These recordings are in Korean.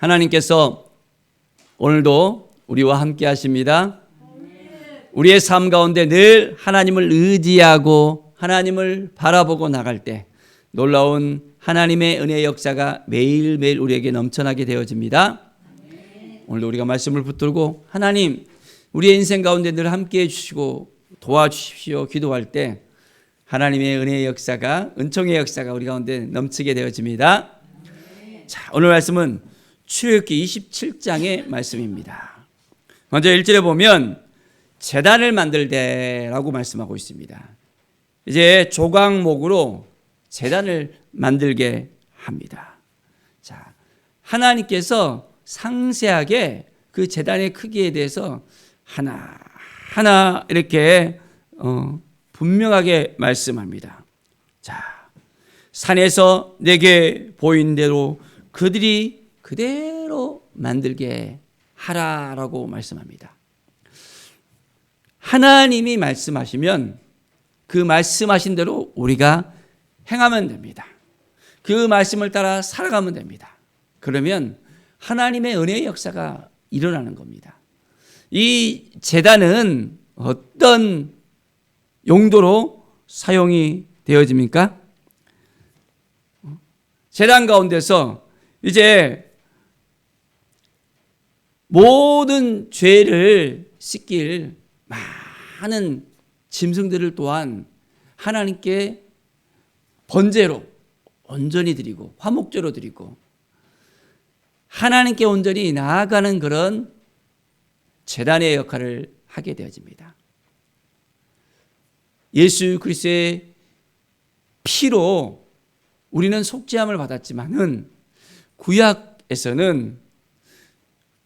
하나님께서 오늘도 우리와 함께 하십니다. 우리의 삶 가운데 늘 하나님을 의지하고 하나님을 바라보고 나갈 때 놀라운 하나님의 은혜의 역사가 매일매일 우리에게 넘쳐나게 되어집니다. 오늘도 우리가 말씀을 붙들고 하나님 우리의 인생 가운데 늘 함께해 주시고 도와주십시오 기도할 때 하나님의 은혜의 역사가, 은총의 역사가 우리 가운데 넘치게 되어집니다. 자, 오늘 말씀은 출애굽기 27장의 말씀입니다. 먼저 1절에 보면 제단을 만들되라고 말씀하고 있습니다. 이제 조각목으로 제단을 만들게 합니다. 자, 하나님께서 상세하게 그 제단의 크기에 대해서 하나하나 이렇게 분명하게 말씀합니다. 자, 산에서 내게 보인 대로 그들이 그대로 만들게 하라라고 말씀합니다. 하나님이 말씀하시면 그 말씀하신 대로 우리가 행하면 됩니다. 그 말씀을 따라 살아가면 됩니다. 그러면 하나님의 은혜의 역사가 일어나는 겁니다. 이 제단은 어떤 용도로 사용이 되어집니까? 제단 가운데서 이제 모든 죄를 씻길 많은 짐승들을 또한 하나님께 번제로 온전히 드리고 화목제로 드리고 하나님께 온전히 나아가는 그런 제단의 역할을 하게 되어집니다. 예수 그리스도의 피로 우리는 속죄함을 받았지만은 구약에서는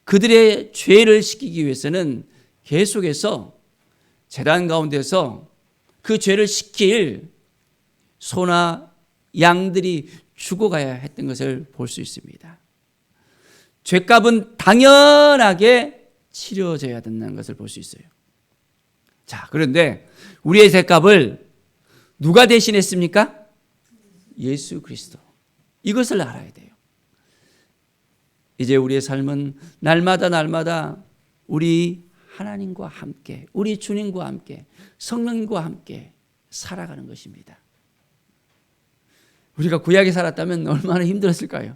그들의 죄를 씻기기 위해서는 계속해서 제단 가운데서 그 죄를 씻길 소나 양들이 죽어가야 했던 것을 볼 수 있습니다. 죄값은 당연하게 치러져야 된다는 것을 볼 수 있어요. 자, 그런데 우리의 죄값을 누가 대신했습니까? 예수 그리스도. 이것을 알아야 돼요. 이제 우리의 삶은 날마다 우리 하나님과 함께, 우리 주님과 함께, 성령님과 함께 살아가는 것입니다. 우리가 구약에 살았다면 얼마나 힘들었을까요?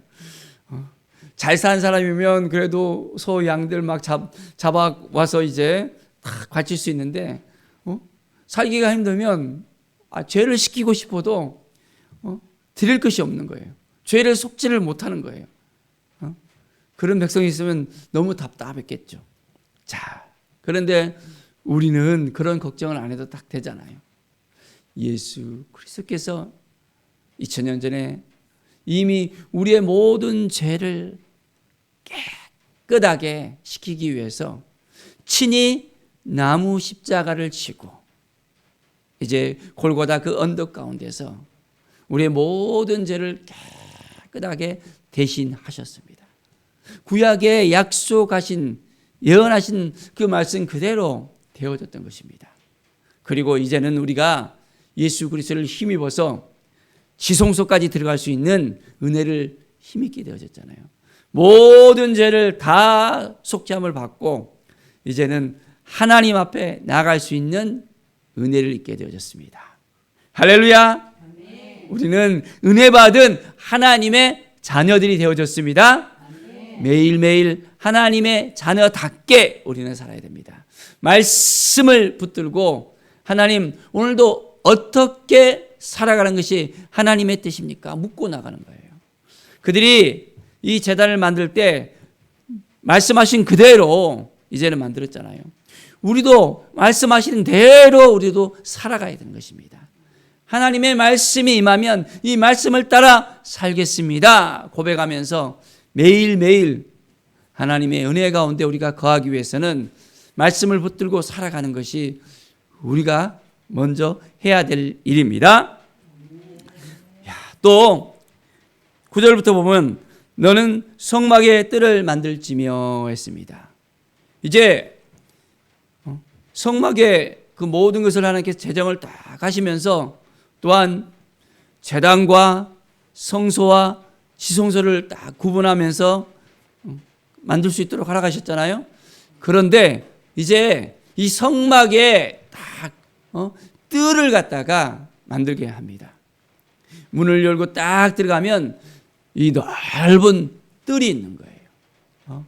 잘 사는 사람이면 그래도 소, 양들 막 잡아와서 이제 다 바칠 수 있는데 살기가 힘들면 죄를 씻기고 싶어도 드릴 것이 없는 거예요. 죄를 속지를 못하는 거예요. 그런 백성이 있으면 너무 답답했겠죠. 자, 그런데 우리는 그런 걱정을 안 해도 딱 되잖아요. 예수 그리스도께서 2000년 전에 이미 우리의 모든 죄를 깨끗하게 시키기 위해서 친히 나무 십자가를 지고 이제 골고다 그 언덕 가운데서 우리의 모든 죄를 깨끗하게 대신하셨습니다. 구약에 약속하신 예언하신 그 말씀 그대로 되어졌던 것입니다. 그리고 이제는 우리가 예수 그리스도를 힘입어서 지성소까지 들어갈 수 있는 은혜를 힘입게 되어졌잖아요. 모든 죄를 다 속죄함을 받고 이제는 하나님 앞에 나갈 수 있는 은혜를 입게 되어졌습니다. 할렐루야. 아멘. 우리는 은혜 받은 하나님의 자녀들이 되어졌습니다. 아멘. 매일매일 하나님의 자녀답게 우리는 살아야 됩니다. 말씀을 붙들고 하나님 오늘도 어떻게 살아가는 것이 하나님의 뜻입니까? 묻고 나가는 거예요. 그들이 이 제단을 만들 때 말씀하신 그대로 이제는 만들었잖아요. 우리도 말씀하신 대로 우리도 살아가야 되는 것입니다. 하나님의 말씀이 임하면 이 말씀을 따라 살겠습니다 고백하면서 매일매일 하나님의 은혜 가운데 우리가 거하기 위해서는 말씀을 붙들고 살아가는 것이 우리가 먼저 해야 될 일입니다. 또 9절부터 보면 너는 성막의 뜰을 만들지며 했습니다. 이제 성막의 그 모든 것을 하나님께서 재정을 딱 하시면서 또한 제단과 성소와 지성소를 딱 구분하면서 만들 수 있도록 허락하셨잖아요. 그런데 이제 이 성막에 딱 뜰을 갖다가 만들게 합니다. 문을 열고 딱 들어가면 이 넓은 뜰이 있는 거예요.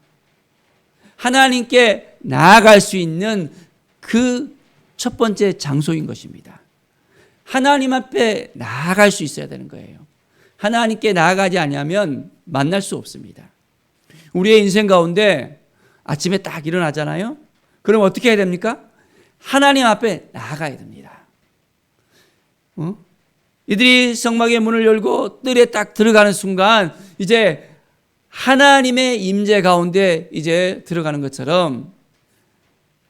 하나님께 나아갈 수 있는 그 첫 번째 장소인 것입니다. 하나님 앞에 나아갈 수 있어야 되는 거예요. 하나님께 나아가지 않으면 만날 수 없습니다. 우리의 인생 가운데 아침에 딱 일어나잖아요. 그럼 어떻게 해야 됩니까? 하나님 앞에 나아가야 됩니다. 이들이 성막의 문을 열고 뜰에 딱 들어가는 순간 이제 하나님의 임재 가운데 이제 들어가는 것처럼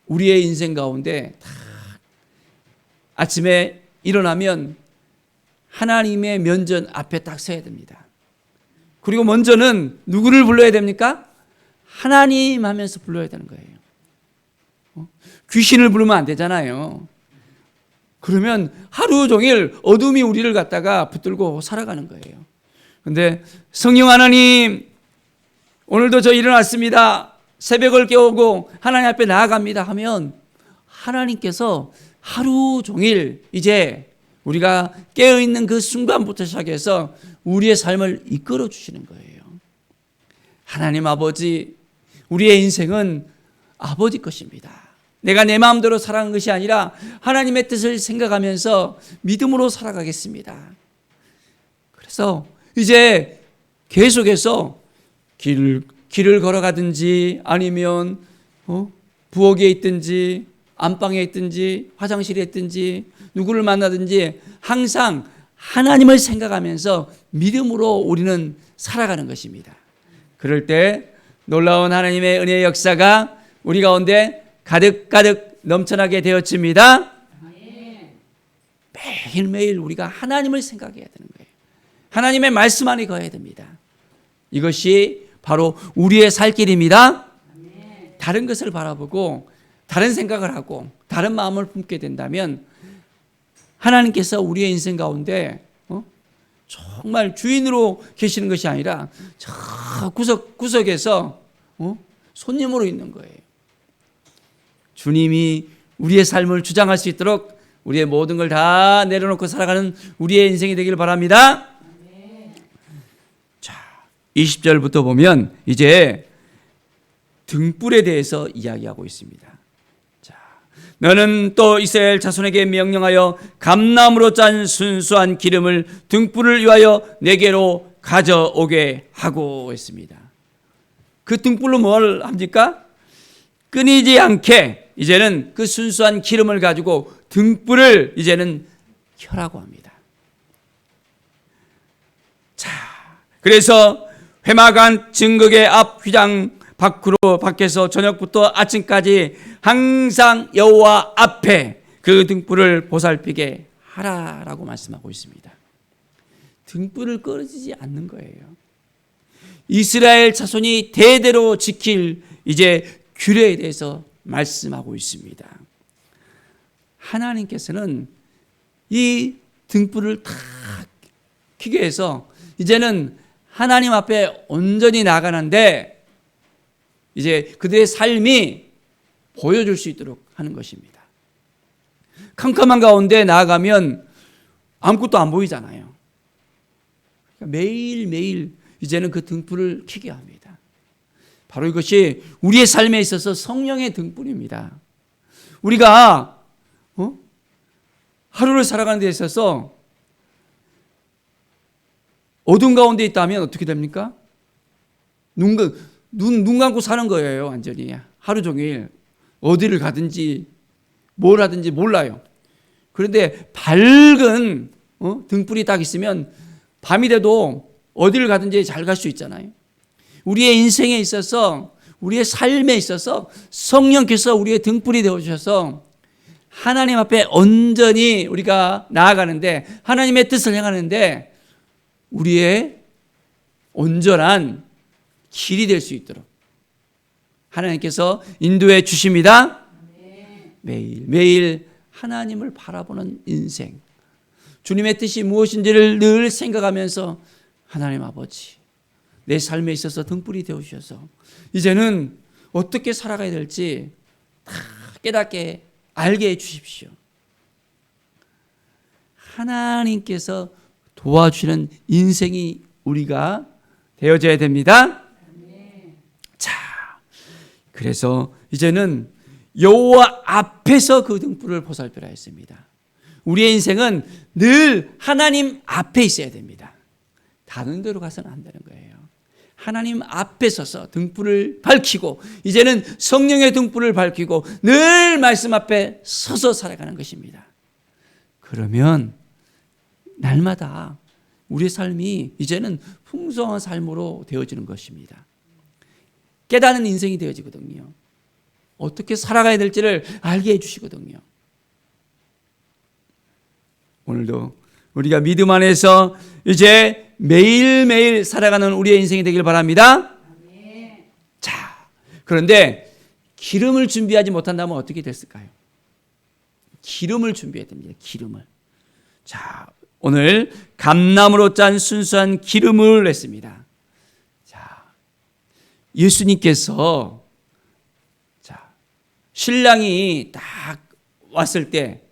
우리의 인생 가운데 딱 아침에 일어나면 하나님의 면전 앞에 딱 서야 됩니다. 그리고 먼저는 누구를 불러야 됩니까? 하나님 하면서 불러야 되는 거예요. 귀신을 부르면 안 되잖아요. 그러면 하루 종일 어둠이 우리를 갖다가 붙들고 살아가는 거예요. 그런데 성령 하나님, 오늘도 저 일어났습니다. 새벽을 깨우고 하나님 앞에 나아갑니다 하면 하나님께서 하루 종일 이제 우리가 깨어있는 그 순간부터 시작해서 우리의 삶을 이끌어 주시는 거예요. 하나님 아버지, 우리의 인생은 아버지 것입니다. 내가 내 마음대로 살아가는 것이 아니라 하나님의 뜻을 생각하면서 믿음으로 살아가겠습니다. 그래서 이제 계속해서 길을 걸어가든지 아니면 부엌에 있든지 안방에 있든지 화장실에 있든지 누구를 만나든지 항상 하나님을 생각하면서 믿음으로 우리는 살아가는 것입니다. 그럴 때 놀라운 하나님의 은혜의 역사가 우리 가운데 가득가득 넘쳐나게 되어집니다. 매일매일 우리가 하나님을 생각해야 되는 거예요. 하나님의 말씀 안에 거해야 됩니다. 이것이 바로 우리의 살 길입니다. 다른 것을 바라보고 다른 생각을 하고 다른 마음을 품게 된다면 하나님께서 우리의 인생 가운데 정말 주인으로 계시는 것이 아니라 저 구석구석에서 손님으로 있는 거예요. 주님이 우리의 삶을 주장할 수 있도록 우리의 모든 걸 다 내려놓고 살아가는 우리의 인생이 되길 바랍니다. 자, 20절부터 보면 이제 등불에 대해서 이야기하고 있습니다. 너는 또 이스라엘 자손에게 명령하여 감나무로 짠 순수한 기름을 등불을 위하여 내게로 가져오게 하고 했습니다. 그 등불로 뭘 합니까? 끊이지 않게 이제는 그 순수한 기름을 가지고 등불을 이제는 켜라고 합니다. 자, 그래서 회막안 증거계 앞 휘장 밖에서 저녁부터 아침까지 항상 여호와 앞에 그 등불을 보살피게 하라라고 말씀하고 있습니다. 등불을 꺼지지 않는 거예요. 이스라엘 자손이 대대로 지킬 이제 규례에 대해서 말씀하고 있습니다. 하나님께서는 이 등불을 다 켜게 해서 이제는 하나님 앞에 온전히 나가는데 이제 그들의 삶이 보여줄 수 있도록 하는 것입니다. 캄캄한 가운데 나아가면 아무것도 안 보이잖아요. 그러니까 매일매일 이제는 그 등불을 켜게 합니다. 바로 이것이 우리의 삶에 있어서 성령의 등불입니다. 우리가 하루를 살아가는 데 있어서 어둠 가운데 있다면 어떻게 됩니까? 눈 감고 사는 거예요. 완전히 하루 종일 어디를 가든지 뭘 하든지 몰라요. 그런데 밝은 등불이 딱 있으면 밤이 돼도 어디를 가든지 잘 갈 수 있잖아요. 우리의 인생에 있어서 우리의 삶에 있어서 성령께서 우리의 등불이 되어주셔서 하나님 앞에 온전히 우리가 나아가는데 하나님의 뜻을 향하는데 우리의 온전한 길이 될 수 있도록 하나님께서 인도해 주십니다. 매일 하나님을 바라보는 인생, 주님의 뜻이 무엇인지를 늘 생각하면서 하나님 아버지, 내 삶에 있어서 등불이 되어주셔서 이제는 어떻게 살아가야 될지 다 깨닫게 알게 해주십시오. 하나님께서 도와주시는 인생이 우리가 되어져야 됩니다. 자, 그래서 이제는 여호와 앞에서 그 등불을 보살펴라 했습니다. 우리의 인생은 늘 하나님 앞에 있어야 됩니다. 다른 데로 가서는 안 되는 거예요. 하나님 앞에 서서 등불을 밝히고 이제는 성령의 등불을 밝히고 늘 말씀 앞에 서서 살아가는 것입니다. 그러면 날마다 우리의 삶이 이제는 풍성한 삶으로 되어지는 것입니다. 깨닫는 인생이 되어지거든요. 어떻게 살아가야 될지를 알게 해주시거든요. 오늘도 우리가 믿음 안에서 이제 매일매일 살아가는 우리의 인생이 되길 바랍니다. 자, 그런데 기름을 준비하지 못한다면 어떻게 됐을까요? 기름을 준비해야 됩니다. 기름을. 자, 오늘 감나무로 짠 순수한 기름을 냈습니다. 자, 예수님께서 신랑이 딱 왔을 때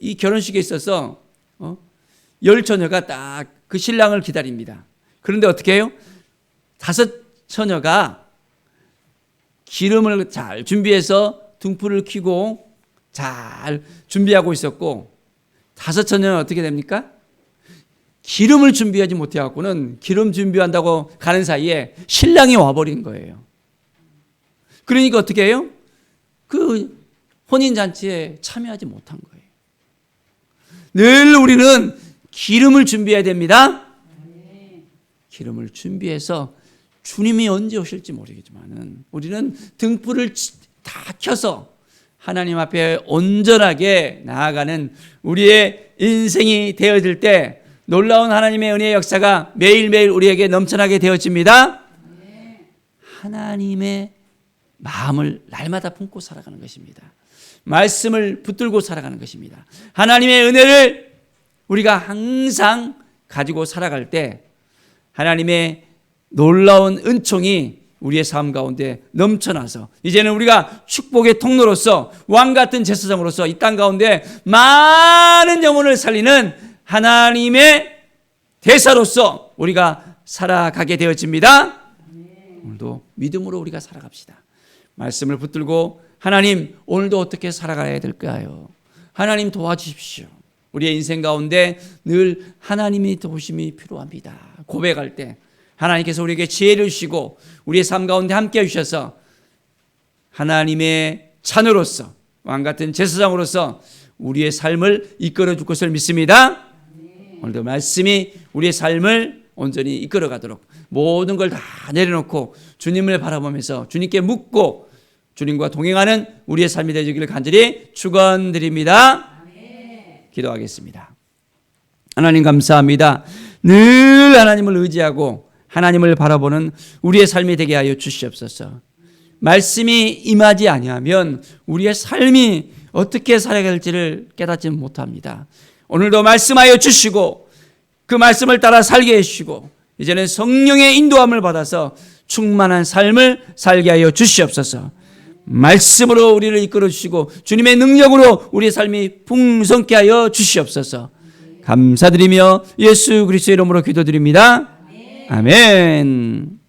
이 결혼식에 있어서 10처녀가 딱 그 신랑을 기다립니다. 그런데 어떻게 해요? 5처녀가 기름을 잘 준비해서 등불을 켜고 잘 준비하고 있었고 5처녀는 어떻게 됩니까? 기름을 준비하지 못해갖고는 기름 준비한다고 가는 사이에 신랑이 와버린 거예요. 그러니까 어떻게 해요? 그 혼인잔치에 참여하지 못한 거예요. 늘 우리는 기름을 준비해야 됩니다. 기름을 준비해서 주님이 언제 오실지 모르겠지만 우리는 등불을 다 켜서 하나님 앞에 온전하게 나아가는 우리의 인생이 되어질 때 놀라운 하나님의 은혜의 역사가 매일매일 우리에게 넘쳐나게 되어집니다. 하나님의 마음을 날마다 품고 살아가는 것입니다. 말씀을 붙들고 살아가는 것입니다. 하나님의 은혜를 우리가 항상 가지고 살아갈 때 하나님의 놀라운 은총이 우리의 삶 가운데 넘쳐나서 이제는 우리가 축복의 통로로서 왕같은 제사장으로서 이 땅 가운데 많은 영혼을 살리는 하나님의 대사로서 우리가 살아가게 되어집니다. 오늘도 믿음으로 우리가 살아갑시다. 말씀을 붙들고 하나님 오늘도 어떻게 살아가야 될까요? 하나님 도와주십시오. 우리의 인생 가운데 늘 하나님의 도우심이 필요합니다. 고백할 때 하나님께서 우리에게 지혜를 주시고 우리의 삶 가운데 함께 해주셔서 하나님의 자녀로서 왕같은 제사장으로서 우리의 삶을 이끌어 줄 것을 믿습니다. 오늘도 말씀이 우리의 삶을 온전히 이끌어 가도록 모든 걸 다 내려놓고 주님을 바라보면서 주님께 묻고 주님과 동행하는 우리의 삶이 되기를 간절히 축원드립니다. 기도하겠습니다. 하나님 감사합니다. 늘 하나님을 의지하고 하나님을 바라보는 우리의 삶이 되게 하여 주시옵소서. 말씀이 임하지 아니하면 우리의 삶이 어떻게 살아가야 할지를 깨닫지 못합니다. 오늘도 말씀하여 주시고 그 말씀을 따라 살게 해주시고 이제는 성령의 인도함을 받아서 충만한 삶을 살게 하여 주시옵소서. 말씀으로 우리를 이끌어 주시고 주님의 능력으로 우리의 삶이 풍성케 하여 주시옵소서. 감사드리며 예수 그리스도의 이름으로 기도드립니다. 아멘.